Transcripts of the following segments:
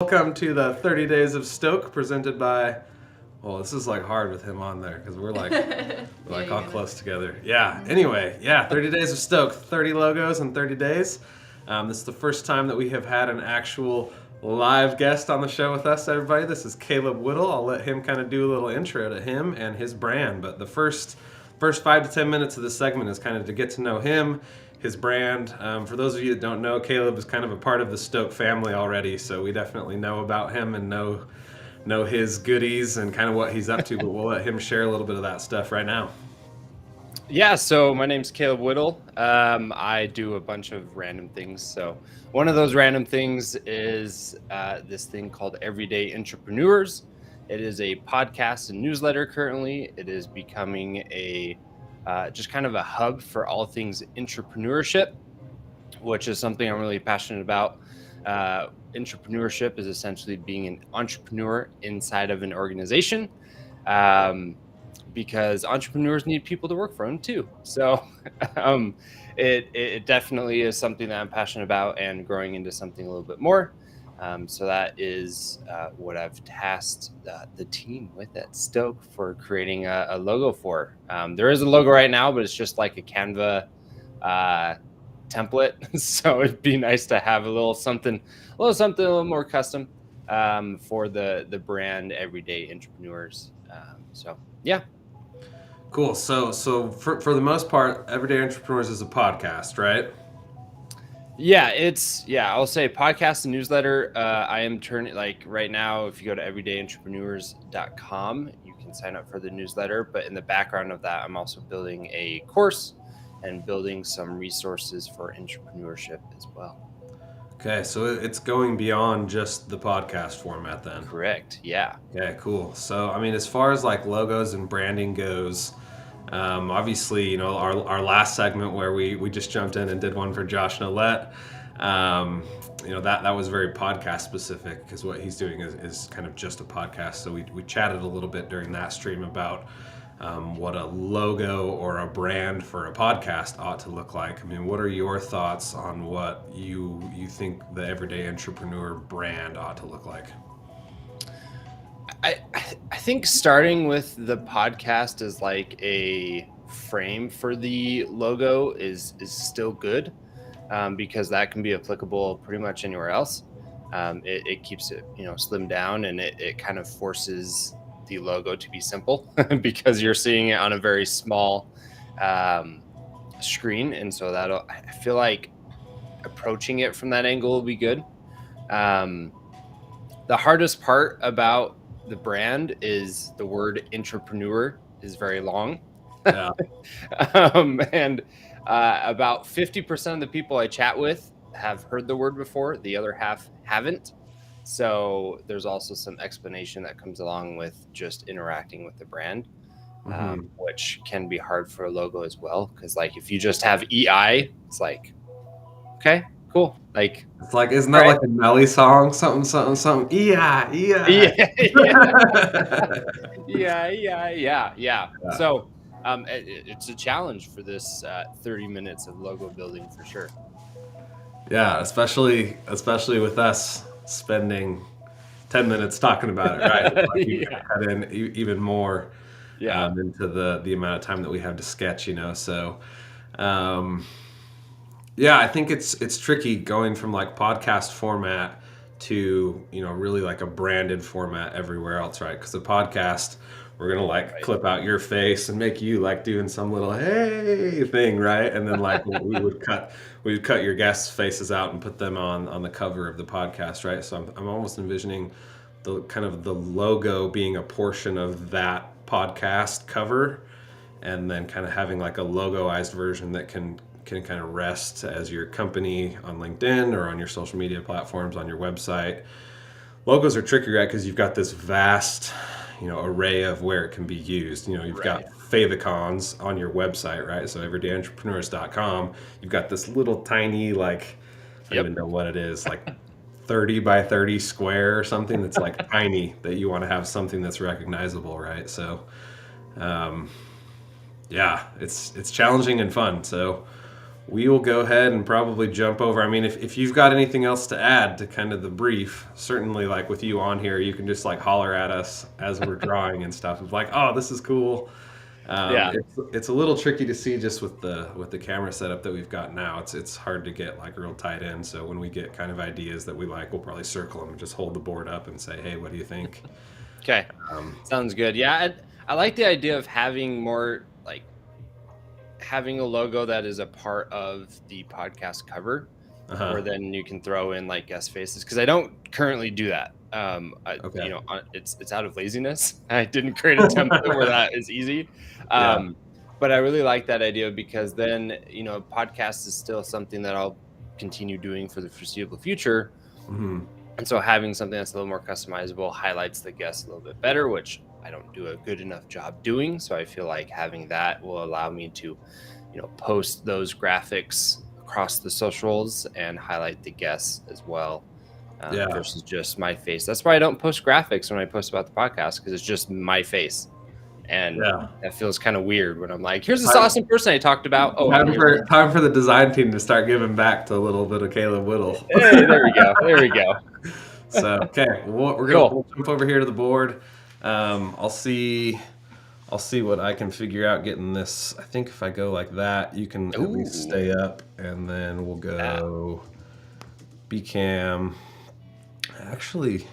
Welcome to the 30 Days of Stoke presented by, well, this is like hard with him on there because we're like, all close together. Yeah, anyway, 30 Days of Stoke, 30 logos in 30 days. This is the first time that we have had an actual live guest on the show with us, everybody. This is Caleb Whittle. I'll let him kind of do a little intro to him and his brand, but the first 5 to 10 minutes of this segment is kind of to get to know him, his brand. For those of you that don't know, Caleb is kind of a part of the Stoke family already, so we definitely know about him and know his goodies and kind of what he's up to, but we'll let him share a little bit of that stuff right now. Yeah, so my name's Caleb Whittle. I do a bunch of random things. So one of those random things is this thing called Everyday Entrepreneurs. It is a podcast and newsletter currently. It is becoming a just kind of a hub for all things entrepreneurship, which is something I'm really passionate about. Entrepreneurship is essentially being an entrepreneur inside of an organization. Because entrepreneurs need people to work for them too. So it definitely is something that I'm passionate about and growing into something a little bit more. So that is what I've tasked the team with at Stoke for creating a logo for. There is a logo right now, but it's just like a Canva template. So it'd be nice to have a little something a little more custom for the brand Everyday Entrepreneurs. So yeah. Cool. So for the most part, Everyday Entrepreneurs is a podcast, right? Yeah, I'll say podcast and newsletter. I am turning, like right now, if you go to everydayentrepreneurs.com, you can sign up for the newsletter. But in the background of that, I'm also building a course and building some resources for entrepreneurship as well. Okay, so it's going beyond just the podcast format then. Correct. Yeah. Okay, cool. So, I mean, as far as like logos and branding goes, obviously, our last segment where we just jumped in and did one for Josh Nolette, that was very podcast specific because what he's doing is kind of just a podcast. So we chatted a little bit during that stream about what a logo or a brand for a podcast ought to look like. I mean, what are your thoughts on what you think the Everyday Entrepreneur brand ought to look like? I think starting with the podcast as like a frame for the logo is still good because that can be applicable pretty much anywhere else. It keeps it slimmed down, and it kind of forces the logo to be simple because you're seeing it on a very small screen, and so I feel like approaching it from that angle will be good. The hardest part about the brand is the word entrepreneur is very long. Yeah. And about 50% of the people I chat with have heard the word before. The other half haven't. So there's also some explanation that comes along with just interacting with the brand, which can be hard for a logo as well. Because like if you just have EI, it's like, okay, cool. Like it's like, isn't that like a Nelly song? Something. Yeah. So it's a challenge for this 30 minutes of logo building for sure. Yeah, especially with us spending 10 minutes talking about it, right? Like you can cut in even more into the amount of time that we have to sketch, So, I think it's tricky going from like podcast format to really like a branded format everywhere else, right? Because the podcast, we're gonna like clip out your face and make you like doing some little hey thing, right? And then like we would cut your guests' faces out and put them on the cover of the podcast, right? So I'm almost envisioning the kind of the logo being a portion of that podcast cover, and then kind of having like a logoized version that can kind of rest as your company on LinkedIn or on your social media platforms, on your website. Logos are tricky, right? Because you've got this vast, array of where it can be used. You've got favicons on your website, right? So everydayentrepreneurs.com, you've got this little tiny, like, I don't even know what it is, like 30 by 30 square or something that's like tiny that you want to have something that's recognizable, right? So, it's challenging and fun. So we will go ahead and probably jump over. I mean, if you've got anything else to add to kind of the brief, certainly like with you on here, you can just like holler at us as we're drawing and stuff. It's like, oh, this is cool. Yeah. It's a little tricky to see just with the camera setup that we've got now. It's hard to get like real tight in. So when we get kind of ideas that we like, we'll probably circle them and just hold the board up and say, hey, what do you think? Okay. Sounds good. Yeah, I like the idea of having more like having a logo that is a part of the podcast cover, where then you can throw in like guest faces, because I don't currently do that. Okay. You know, it's out of laziness. I didn't create a template where that is easy. But I really like that idea, because then, you know, podcast is still something that I'll continue doing for the foreseeable future. Mm-hmm. And so having something that's a little more customizable highlights the guest a little bit better, which I don't do a good enough job doing. So I feel like having that will allow me to, you know, post those graphics across the socials and highlight the guests as well, versus just my face. That's why I don't post graphics when I post about the podcast, because it's just my face. And that feels kind of weird when I'm like, here's this awesome person I talked about. Oh, time for the design team to start giving back to a little bit of Caleb Whittle. Hey, there we go. There we go. So, okay, we're gonna jump over here to the board. I'll see what I can figure out getting this. I think if I go like that, you can at least stay up, and then we'll go B-cam. Actually,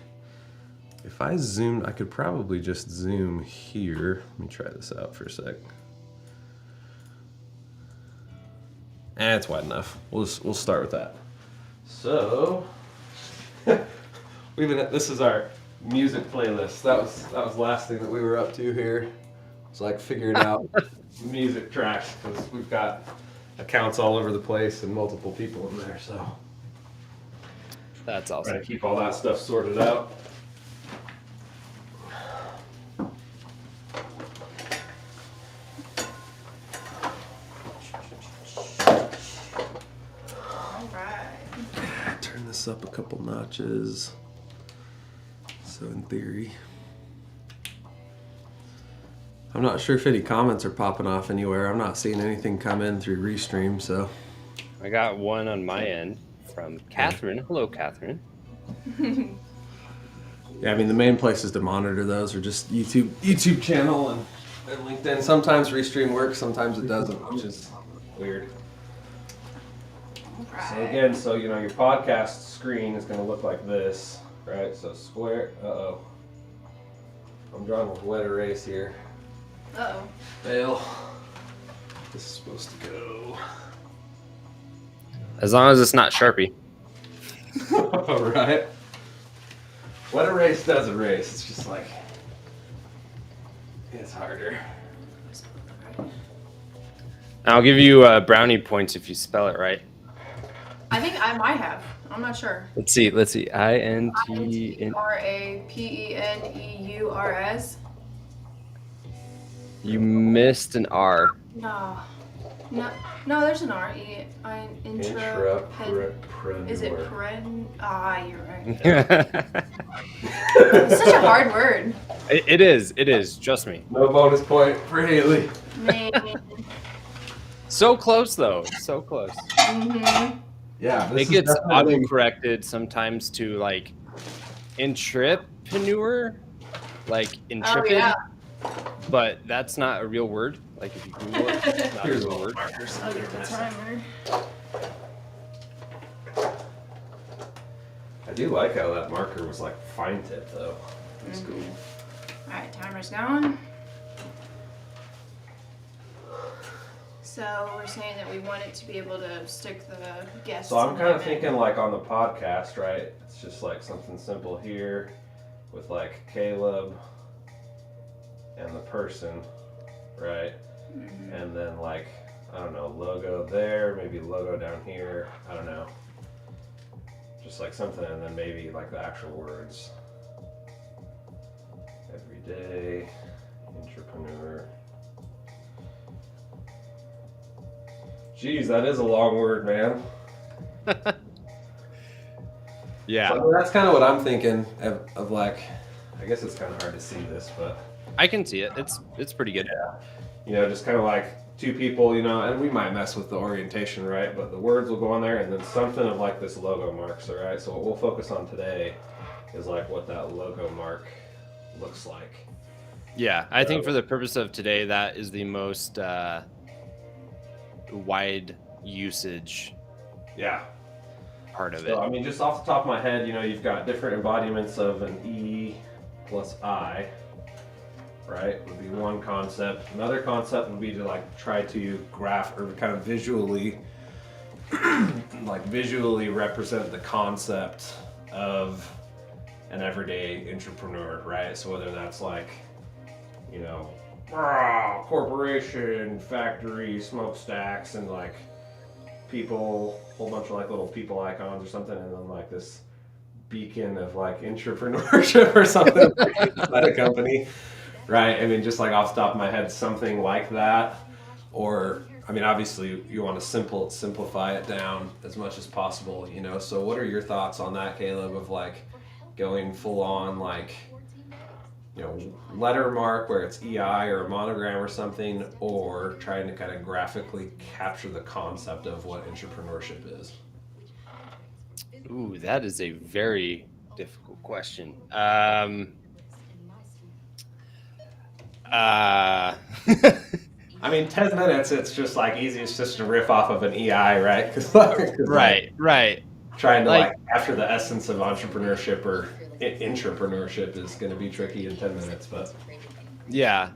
if I zoomed, I could probably just zoom here. Let me try this out for a sec. It's wide enough. We'll start with that. So, this is our music playlist. That was the last thing that we were up to here. It's like figuring out music tracks, because we've got accounts all over the place and multiple people in there. So that's awesome. Trying to keep all that stuff sorted out. Turn this up a couple notches. So in theory, I'm not sure if any comments are popping off anywhere. I'm not seeing anything come in through Restream, so. I got one on my end from Catherine. Hello, Catherine. Yeah, I mean, the main places to monitor those are just YouTube channel and LinkedIn. Sometimes Restream works, sometimes it doesn't, which is weird. So again, you know, your podcast screen is going to look like this, right? So square. I'm drawing with wet erase here. Fail. This is supposed to go. As long as it's not Sharpie. All right. Wet erase does erase. It's just like, it's harder. I'll give you brownie points if you spell it right. I think I might have. I'm not sure. Let's see. INTRAPENEURS. You missed an R. No, there's an R. Is it pren? You're right. It's such a hard word. It is. Trust me. No bonus point for Haley. Man. So close, though. So close. Mm-hmm. Yeah, it gets auto-corrected sometimes to like intrapreneur, like intrepid. Oh, yeah. But that's not a real word. Like if you Google it, it's not a real word. I'll get the timer. I do like how that marker was like fine tip though. That's cool. All right, timer's going. So we're saying that we want it to be able to stick the guests. So I'm kind of thinking like on the podcast, right? It's just like something simple here with like Caleb and the person, right? Mm-hmm. And then like, I don't know, logo there, maybe logo down here, I don't know. Just like something, and then maybe like the actual words. Everyday entrepreneur. Jeez, that is a long word, man. Yeah. So that's kind of what I'm thinking of like, I guess it's kind of hard to see this, but I can see it. It's pretty good. Yeah. You know, just kind of like two people, and we might mess with the orientation, right? But the words will go on there, and then something of like this logo marks, all right? So what we'll focus on today is like what that logo mark looks like. Yeah, I think for the purpose of today, that is the most wide usage part of it. So, I mean, just off the top of my head, you've got different embodiments of an E plus I, right? Would be one concept. Another concept would be to like try to graph or kind of visually represent the concept of an everyday entrepreneur, right? So whether that's like, corporation, factory, smokestacks, and like people, whole bunch of like little people icons or something, and then like this beacon of like entrepreneurship or something at a company, right? I mean, just like off the top of my head, something like that. Or, I mean, obviously you want to simplify it down as much as possible, So what are your thoughts on that, Caleb, of like going full on like, letter mark where it's EI or a monogram or something, or trying to kind of graphically capture the concept of what entrepreneurship is? Ooh, that is a very difficult question. I mean, 10 minutes, it's just like easy. It's just to riff off of an EI, right? Right. Trying to like capture the essence of entrepreneurship or intrapreneurship is going to be tricky in 10 minutes, but yeah.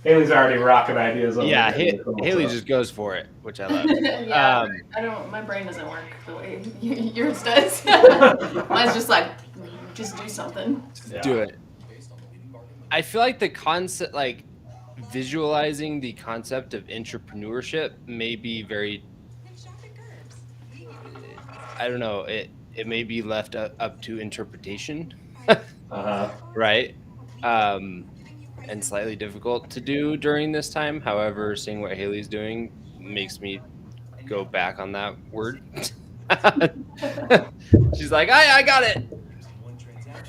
Haley's already rocking ideas. Yeah, Haley just goes for it, which I love. Yeah, I don't. My brain doesn't work the way yours does. Mine's just like, just do something. Do it. I feel like the concept, like visualizing the concept of entrepreneurship, may be very. I don't know. It may be left up to interpretation, right? And slightly difficult to do during this time. However, seeing what Haley's doing makes me go back on that word. She's like, I got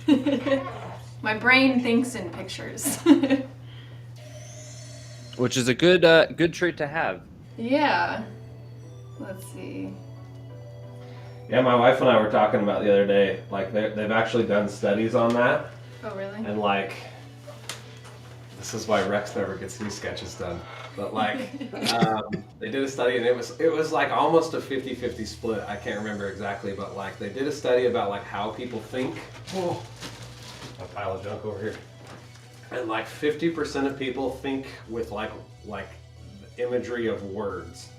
it. My brain thinks in pictures. Which is a good trait to have. Yeah. Let's see. Yeah, my wife and I were talking about the other day, like they've actually done studies on that. Oh, really? And like, this is why Rex never gets these sketches done. But like, they did a study and it was like almost a 50-50 split. I can't remember exactly, but like they did a study about like how people think. Oh, a pile of junk over here. And like 50% of people think with like imagery of words.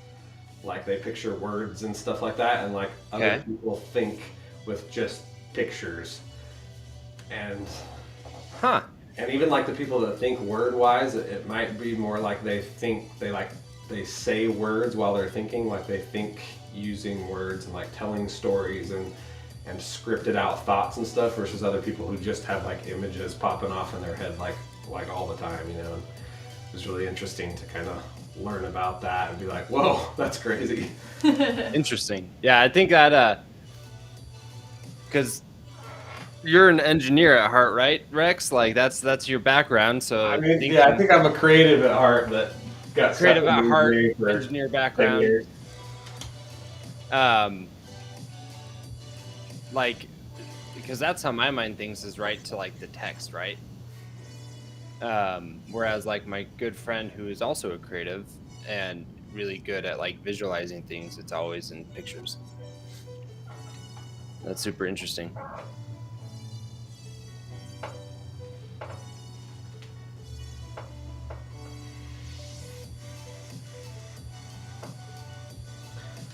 Like they picture words and stuff like that, and like other people think with just pictures. And even like the people that think word wise, it might be more like they say words while they're thinking, like they think using words and like telling stories and scripted out thoughts and stuff, versus other people who just have like images popping off in their head like all the time, And it was really interesting to kind of learn about that and be like, whoa, that's crazy. Interesting. Yeah, I think that because you're an engineer at heart, right, Rex? Like that's your background. So I mean, I think I'm a creative at heart that got creative at heart, engineer background. Like, because that's how my mind thinks, is right to like the text, right? Whereas like my good friend who is also a creative and really good at like visualizing things, it's always in pictures. That's super interesting.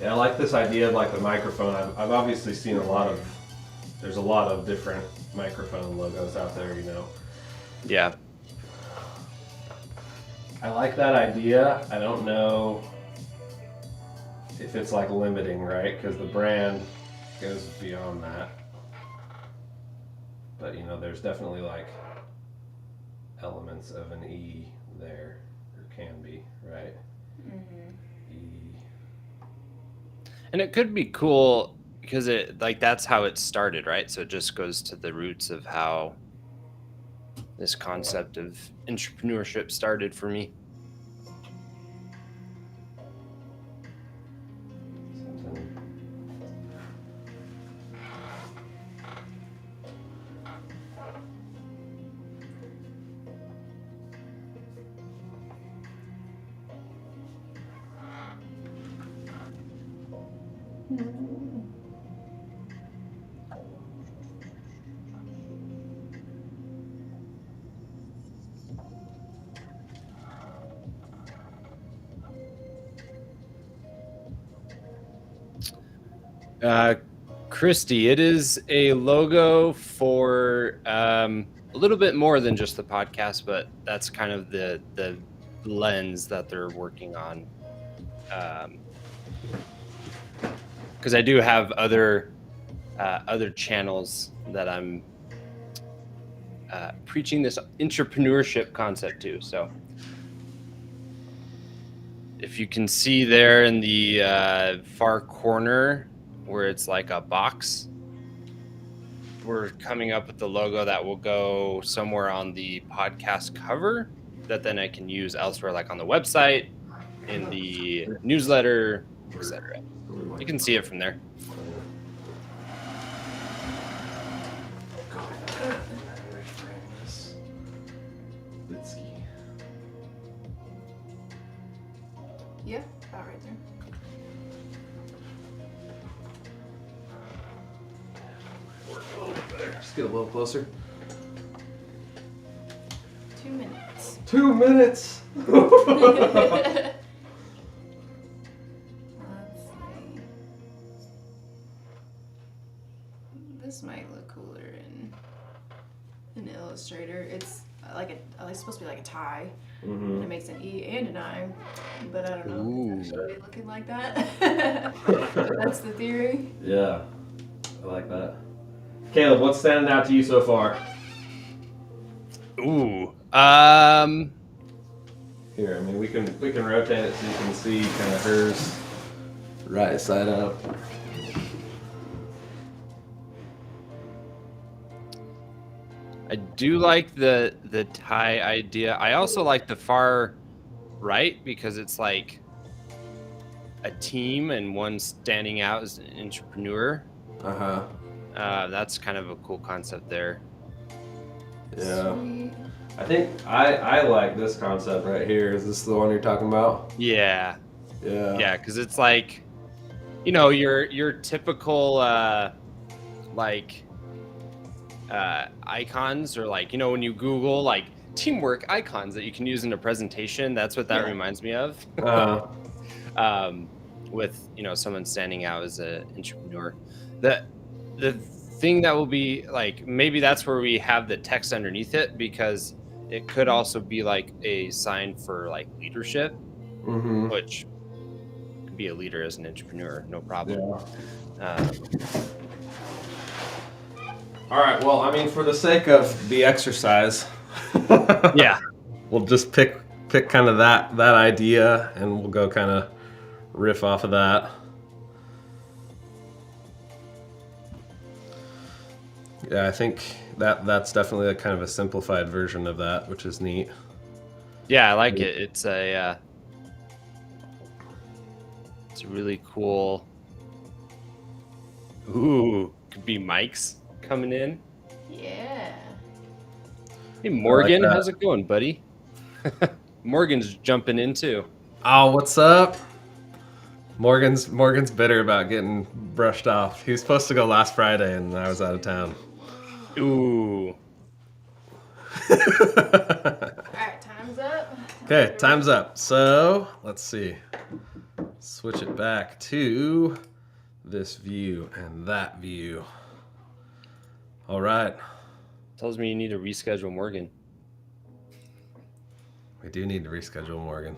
Yeah, I like this idea of like the microphone. I've obviously seen there's a lot of different microphone logos out there, Yeah. I like that idea. I don't know if it's like limiting, right? Because the brand goes beyond that. But there's definitely like elements of an E there, or can be, right? Mm-hmm. E. And it could be cool because it like that's how it started, right? So it just goes to the roots of how this concept of entrepreneurship started for me. Christy, it is a logo for a little bit more than just the podcast, but that's kind of the lens that they're working on. Because I do have other channels that I'm preaching this entrepreneurship concept to. So if you can see there in the far corner where it's like a box, we're coming up with the logo that will go somewhere on the podcast cover that then I can use elsewhere, like on the website, in the newsletter, etc. You can see it from there. Yeah, about right there. Just get a little closer. 2 minutes. 2 minutes. Let's see. This might look cooler in Illustrator. It's it's supposed to be like a tie. And it makes an E and an I, but I don't know if it's actually looking like that. That's the theory. Yeah, I like that. Caleb, what's standing out to you so far? Ooh. Here, I mean, we can rotate it so you can see kind of hers right side up. I do like the tie idea. I also like the far right because it's like a team and one standing out as an entrepreneur. That's kind of a cool concept there. Yeah. Sweet. I think I like this concept right here. Is this the one you're talking about? Yeah. Yeah. Yeah, because it's like, you know, your typical icons, or like, you know, when you Google like teamwork icons that you can use in a presentation, that's what that reminds me of. With, you know, someone standing out as an entrepreneur. The thing that will be like, maybe that's where we have the text underneath it, because it could also be like a sign for like leadership, which could be a leader as an entrepreneur, no problem. Yeah. All right. Well, I mean, for the sake of the exercise, Yeah. we'll just pick kind of that idea, and we'll go kind of riff off of that. Yeah, I think that's definitely a kind of a simplified version of that, which is neat. Yeah, I like it. It's a really cool. Ooh, could be mics coming in. Yeah. Hey, Morgan, that. how's it going, buddy? Morgan's jumping in too. Oh, what's up? Morgan's bitter about getting brushed off. He was supposed to go last Friday, and I was out of town. Ooh. All right, time's up. Okay, time's up. So let's see. Switch it back to this view and that view. All right. Tells me you need to reschedule Morgan. We do need to reschedule Morgan.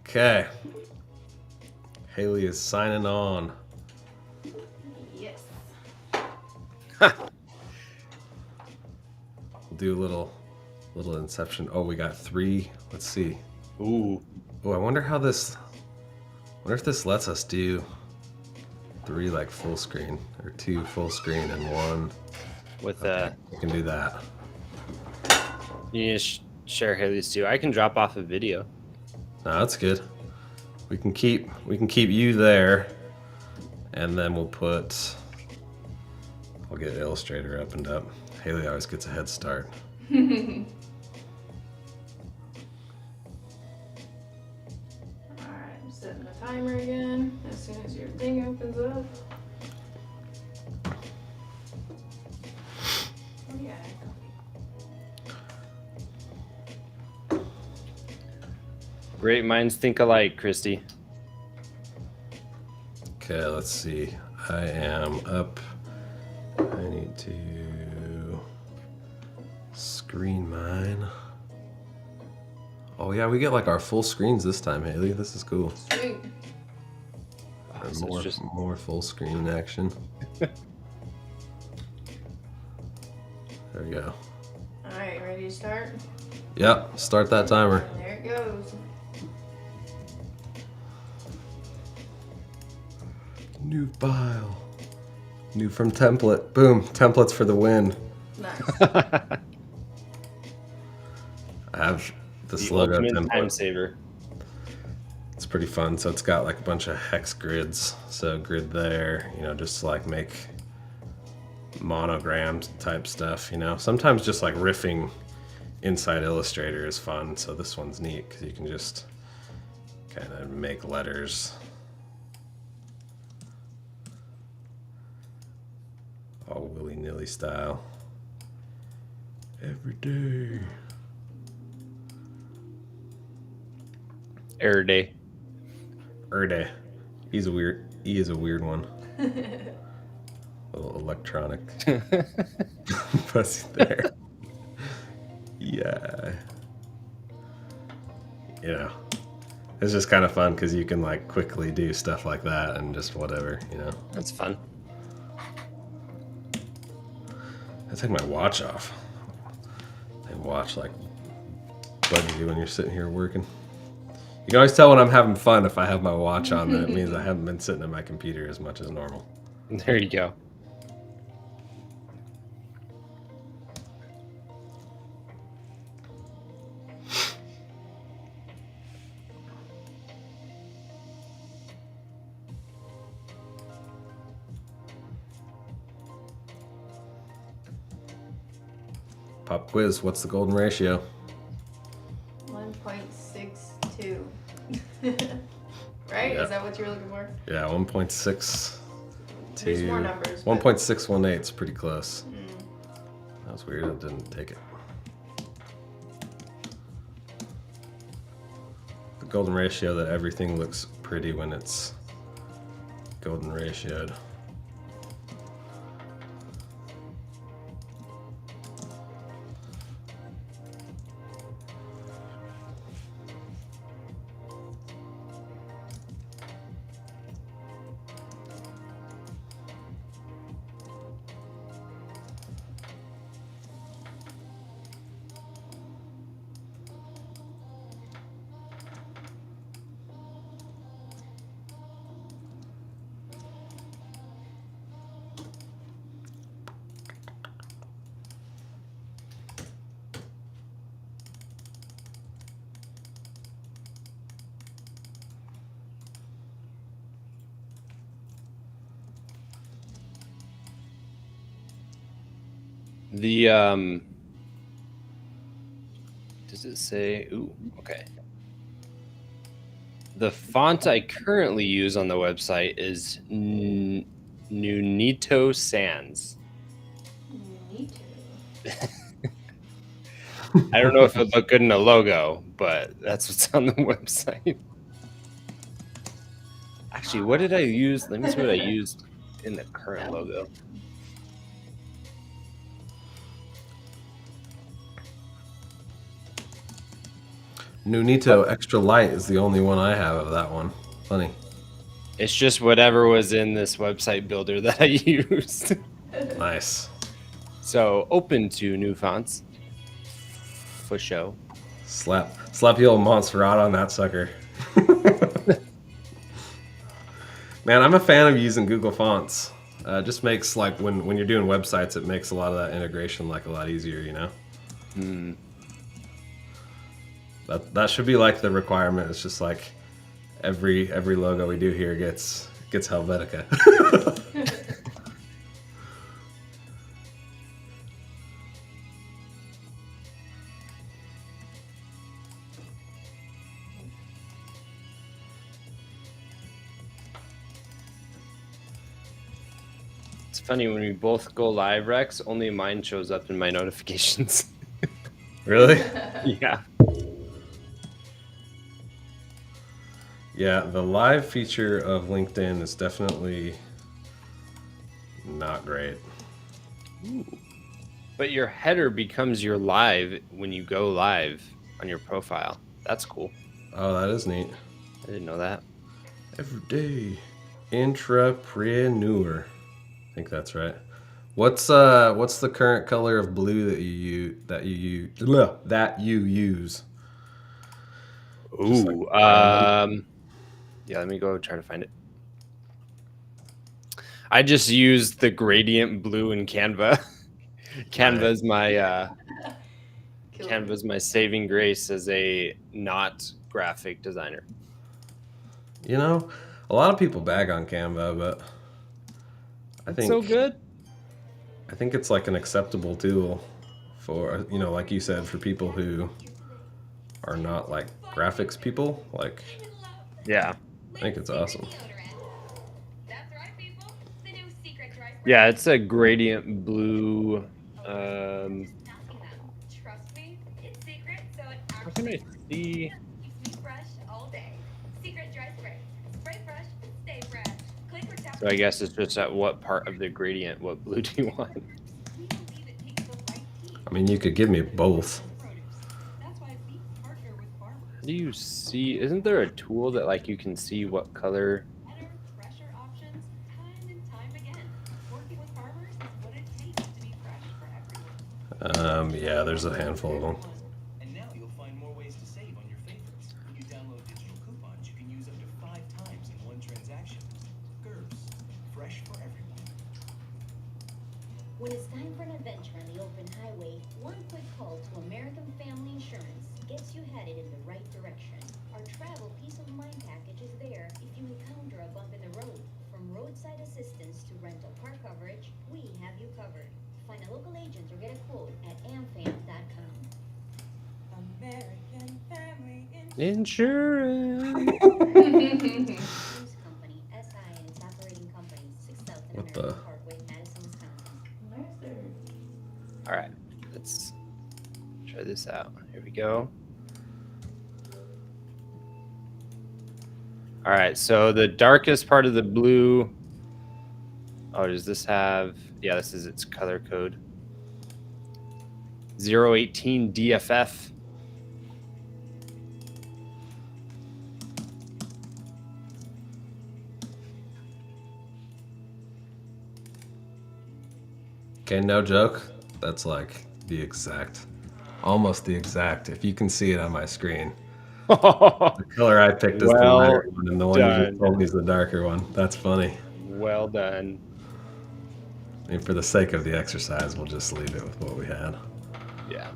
Okay. Haley is signing on. Yes. We'll do a little inception. Oh, we got 3. Let's see. Ooh. Oh, I wonder how this. Wonder if this lets us do 3 like full screen, or 2 full screen and 1. With We can do that. you need to share Haley's too. I can drop off a video. No, that's good. We can keep you there, and then we'll get Illustrator opened up. Haley always gets a head start. everything opens up. Oh yeah. Great minds think alike, Christy. Okay, let's see. I am up. I need to screen mine. Oh yeah, we get like our full screens this time, Haley. This is cool. Sweet. Oh, so More, it's just more full screen action. There we go. Alright, ready to start? Yep, start that timer. There it goes. New file. New from template. Boom, templates for the win. Nice. I have this the logo ultimate time template. saver. It's pretty fun. So it's got like a bunch of hex grids. So grid there, just to like make monograms type stuff, Sometimes just like riffing inside Illustrator is fun. So this one's neat because you can just kind of make letters. All willy-nilly style. Every day. Error day. Erde. E is a weird one. Little electronic fuzzy there. Yeah. It's just kind of fun because you can like quickly do stuff like that and just whatever, That's fun. I take my watch off. And watch like what you do when you're sitting here working. You can always tell when I'm having fun if I have my watch on, then it means I haven't been sitting at my computer as much as normal. There you go. Pop quiz, what's the golden ratio? 1.62. Right? Yeah. Is that what you were looking for? Yeah, 1.6 There's more numbers. but- 1.618 is pretty close. That was weird, I didn't take it. The golden ratio that everything looks pretty when it's golden ratioed. The does it say? Ooh, okay. The font I currently use on the website is Nunito Sans. Need to. I don't know if it looked good in a logo, but that's what's on the website. Actually, what did I use? Let me see what I used in the current logo. Nunito Extra Light is the only one I have of that one. Funny. It's just whatever was in this website builder that I used. Nice. So open to new fonts for show. Slap the old Montserrat on that sucker. Man, I'm a fan of using Google Fonts. Just makes like when you're doing websites, it makes a lot of that integration like a lot easier, That should be like the requirement. It's just like every logo we do here gets Helvetica. It's funny when we both go live, Rex. Only mine shows up in my notifications. Really? Yeah. Yeah, the live feature of LinkedIn is definitely not great. Ooh. But your header becomes your live when you go live on your profile. That's cool. Oh, that is neat. I didn't know that. Everyday intrapreneur. I think that's right. What's the current color of blue that you use? Just like Ooh. Yeah, let me go try to find it. I just used the gradient blue in Canva. Canva's my Canva's my saving grace as a not graphic designer. You know, a lot of people bag on Canva, but It's so good. I think it's like an acceptable tool for, you know, like you said, for people who are not like graphics people. Like, Yeah. I think it's awesome. Yeah, it's a gradient blue. How can I see? So I guess it's just at what part of the gradient, what blue do you want? I mean, you could give me both. How do you see? Isn't there a tool that like you can see what color? Yeah, there's a handful of them. And now you'll find more ways to save on your favorites. When you download digital coupons, you can use up to 5 times in one transaction. GURPS, fresh for everyone. When it's time for an adventure on the open highway, one quick call to American Family Insurance gets you headed in the right direction. Our travel peace of mind package is there if you encounter a bump in the road. From roadside assistance to rental car coverage, we have you covered. Find a local agent or get a quote at amfam.com. American Family Insurance. Insurance Company, SI and its operating companies, 6000 What American the? Parkway, Madison, Wisconsin. All right, let's try this out. Here we go. All right, so the darkest part of the blue. Oh, does this have? Yeah, this is its color code. 018 DFF. Okay, no joke. That's like almost the exact. If you can see it on my screen, the color I picked is the Well lighter one, and the one you done. just told me is the darker one. That's funny. Well done. I mean, for the sake of the exercise, we'll just leave it with what we had. Yeah.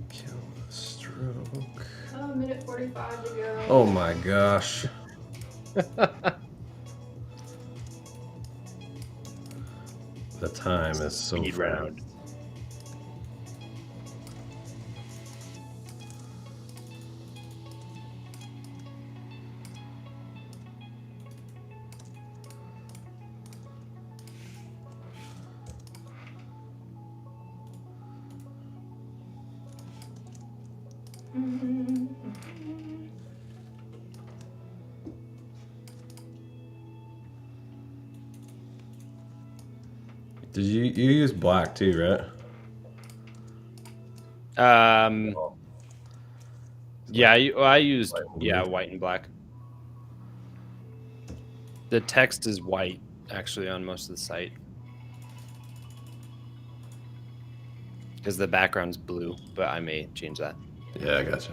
Kill the stroke. Oh, minute 45 to go. Oh my gosh. The time is so Speed fast. round. Did you use black too, right? Yeah, I used White and blue. white and black. The text is white actually on most of the site because the background's blue, but I may change that. Yeah, I gotcha.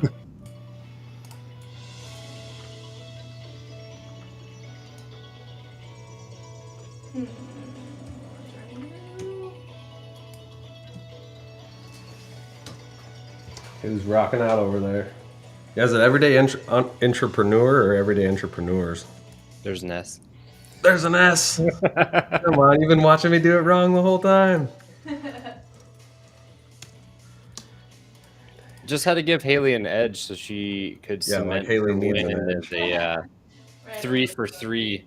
Who's rocking out over there? Yeah, is it everyday entrepreneur or everyday entrepreneurs? There's an S. There's an S. Come on, you've been watching me do it wrong the whole time. Just had to give Haley an edge so she could Yeah, like cement Haley her needs win an as a 3 for 3.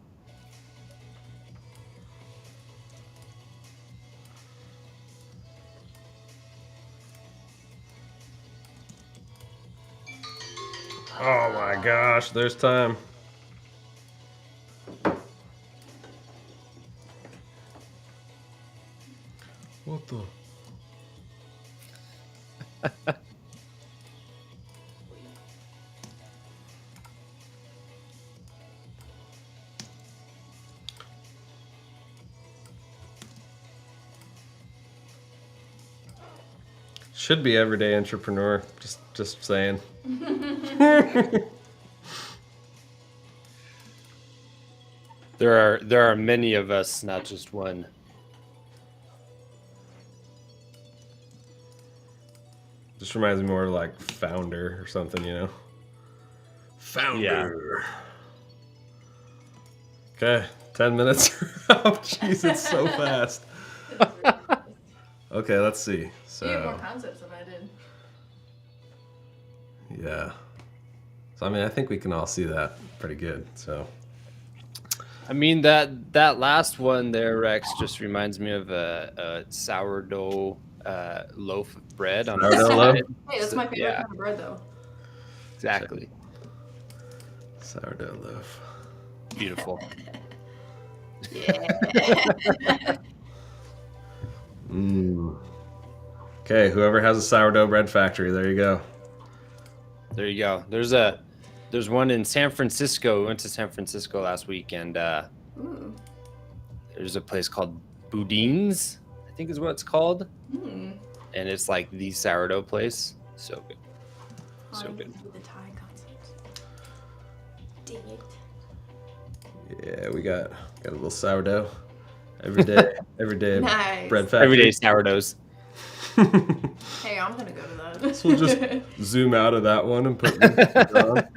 Oh my gosh, there's time. What the? Should be everyday entrepreneur. Just saying. There are many of us, not just one. Just reminds me more of like founder or something, you know? Founder. Okay, 10 minutes. Oh, jeez, it's so fast. Okay, let's see. You So, have more concepts than I did. yeah. So, I mean, I think we can all see that pretty good. So, I mean, that last one there, Rex, just reminds me of a sourdough loaf of bread on Sourdough the loaf? side. Hey, that's my favorite Yeah. kind of bread, though. Exactly. sourdough loaf. Beautiful. Yeah. Okay, whoever has a sourdough bread factory, there you go. There you go. There's one in San Francisco. We went to San Francisco last week, and Ooh. there's a place called Boudin's, I think is what it's called. Hmm. And it's like the sourdough place. So good. Oh, So I good. need to do the Thai concept. Dang it. Yeah, we got a little sourdough. Every day Nice. bread factory. Everyday sourdoughs. Hey, I'm gonna go to that. So we'll just zoom out of that one and put it on.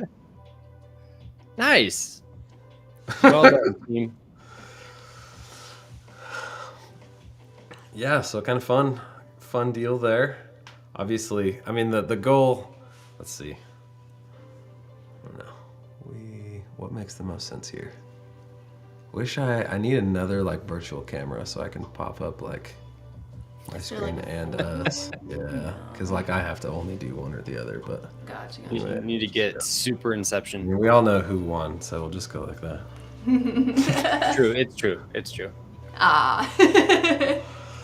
Nice. Well done, team. Yeah, so kind of fun deal there. Obviously, I mean the goal. Let's see. I don't know. What makes the most sense here? Wish I need another like virtual camera so I can pop up like my screen like- and us. Yeah, because like I have to only do one or the other. But Gotcha. You gotcha. need to get super I Inception. mean, we all know who won, so we'll just go like that. True. It's true. It's true. Ah.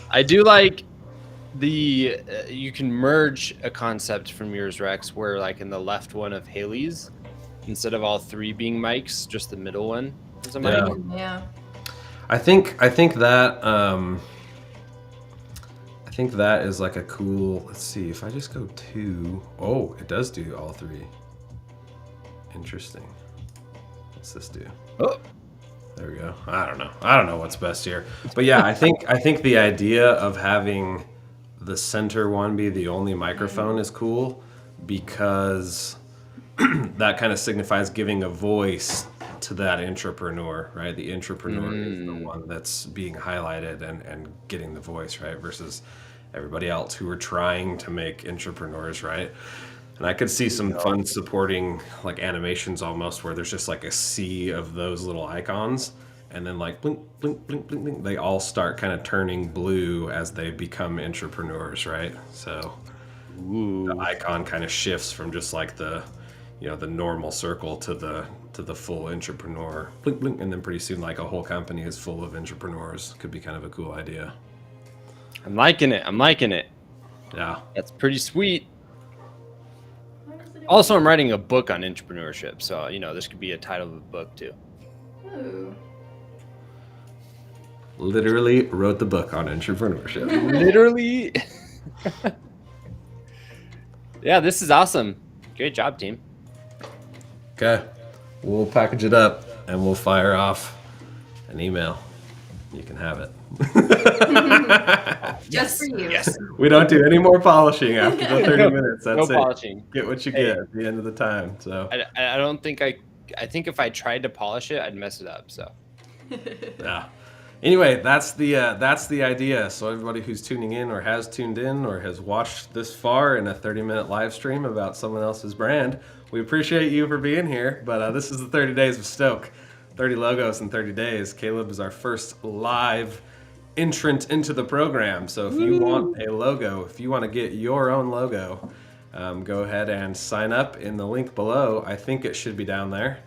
I do like the you can merge a concept from yours, Rex, where like in the left one of Haley's, instead of all three being mics, just the middle one is a mic. Yeah. Yeah. I think that I think that is like a cool. Let's see if I just go 2. Oh, it does do all 3. Interesting. What's this do? Oh. There we go. I don't know what's best here, but yeah, I think the idea of having the center one be the only microphone is cool because that kind of signifies giving a voice to that entrepreneur, right? The entrepreneur is the one that's being highlighted and getting the voice, right? Versus everybody else who are trying to make entrepreneurs, right? And I could see some fun supporting like animations almost where there's just like a sea of those little icons and then like blink, blink, blink, blink, blink. They all start kind of turning blue as they become entrepreneurs, right? So the icon kind of shifts from just like the normal circle to the full entrepreneur. Blink, blink, and then pretty soon like a whole company is full of entrepreneurs. Could be kind of a cool idea. I'm liking it. Yeah. That's pretty sweet. Also, I'm writing a book on entrepreneurship, so this could be a title of a book too. Ooh. Literally wrote the book on entrepreneurship. Literally. Yeah, this is awesome. Great job, team. Okay. We'll package it up and we'll fire off an email. you can have it. Just for you. Yes. We don't do any more polishing after the 30 minutes. That's No it. polishing. Get what you Hey. get at the end of the time. So I don't think I think if I tried to polish it, I'd mess it up. So yeah. Anyway, that's the idea. So everybody who's tuning in or has tuned in or has watched this far in a 30-minute live stream about someone else's brand, we appreciate you for being here. But this is the 30 days of Stoke, 30 logos in 30 days. Caleb is our first live entrant into the program. So if you want a logo, if you want to get your own logo, go ahead and sign up in the link below. I think it should be down there.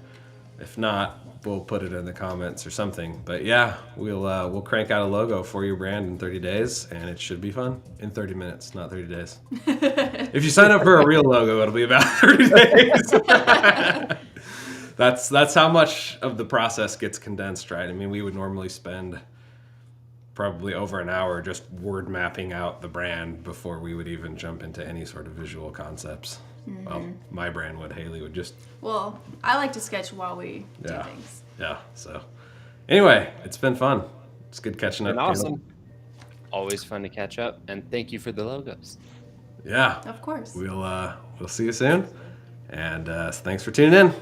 If not, we'll put it in the comments or something. But yeah, we'll crank out a logo for your brand in 30 days, and it should be fun in 30 minutes, not 30 days. If you sign up for a real logo, it'll be about 30 days. That's how much of the process gets condensed, right? I mean, we would normally spend probably over an hour just word mapping out the brand before we would even jump into any sort of visual concepts. Well, my brand would. Haley would just. Well, I like to sketch while we do Yeah. things. Yeah. So, anyway, it's been fun. It's good catching up. and Caleb. awesome. Always fun to catch up, and thank you for the logos. Yeah. Of course. We'll see you soon. And thanks for tuning in.